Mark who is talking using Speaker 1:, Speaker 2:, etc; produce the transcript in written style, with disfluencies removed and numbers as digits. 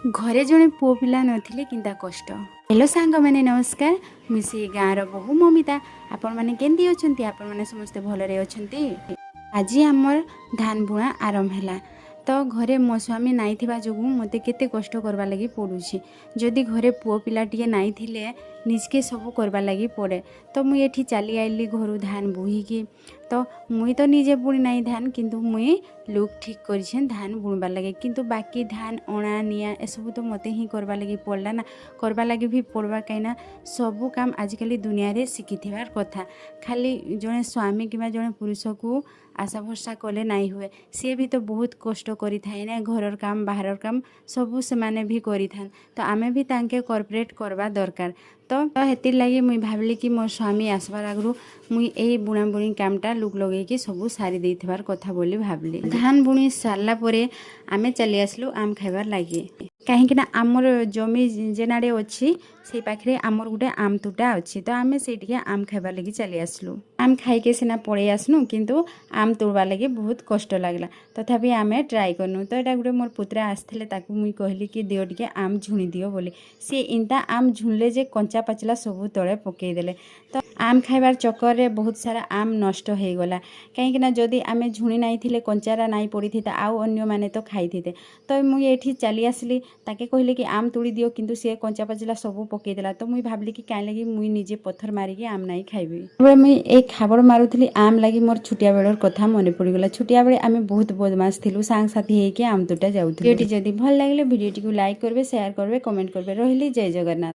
Speaker 1: घरे जड़े पुओ पिला नथिले किंता कष्ट। हेलो सांग मैंने नमस्कार, मुझे गाँव बहु ममिता। आपण मैंने केंदी अछंती? आपण मैंने समस्ते भलरे अछंती। आज आमर धान बुणा आरंभ हैला। तो घरे मो स्वामी नाई थिबा जोगु मते केते कष्ट करबा लगी पड़ुछि। जदि घरे पुओ पिला टिके नाई थिले निजके सब करबा लगी पड़े। तो मुई एठी चली आइली घरु धान बुहीकी। तो मुई तो निजे बुणी नाई धान, किंतु मुई लोक ठीक करिछेन धान बुणबार लगे। किंतु बाकी धान अणा निया ए सब तो मते ही करबा लगी पड़ला ना। करबा लगी भी पड़वा कहीं सबू काम आजिकल दुनिया रे शिखी थिबार कथा। खाली जड़े स्वामी कि जड़े पुरुष को आशा भरसा कले नाई हुए। सी भी तो बहुत कष्ट करि थाए ना, घरर काम बाहर काम सबू से माने भी करि थान। तो आमे भी तांके कॉर्पोरेट करवा दरकार। तो हेतिर लगी मुई भावली कि मोर स्वामी आसबार आगु मुई ए बुणा बुणी कामटा लुक लगे कि सबू सारी देथिबार कथा बोली भावली। धान बुणी सारला परे आमे चली आसलु आम खाइबार लगी। कहीं आमर जमी जेनाड़े अच्छी से पाखे आमर गोटे आम तुटा अच्छी। तो आम से आम खाइबार लगी चली आसलु। आम खाइके सीना पड़े आसनु, किंतु आम तोड़बार लगी बहुत कष्ट लगला। तथापि आमे ट्राई करनु। तो यहाँ गोटे मोर पुत्रा आसते ताकू मुई कहली कि दियो टिके आम झुणी दियो बोली। सी इंता आम झुणले जे कंचा पाचला सबू तले पकईदेले। तो आम खाइबार चक्कर रे बहुत सारा आम नष्ट हो गला। कहीं जदि आमे झुणी नाई थिले कंचारा नाई पड़ी थी आउ अन्य माने तो खाई थे। तो मुई एठी चली आसली ताके कहले कि आम तोड़ी दियो, किंतु सी कंचा पाचला सबू पकईदेला। तो मुई भावली कि कहीं लगी मुई निजे पत्थर मारिकी आम नाई खाइबी। मुई एक खाबर मारुथली आम लगी मोर छुटिया बेलर कथा मन पड़गला। छुटिया बेले आमे बहुत बदमाश थिलु, सांग साथी हेके आम तोटा जाउथलु। भिडियोटी जदि भल लागले भिडियोटी को लाइक करबे, शेयर करबे, कमेंट करबे। रहिली जय जगन्नाथ।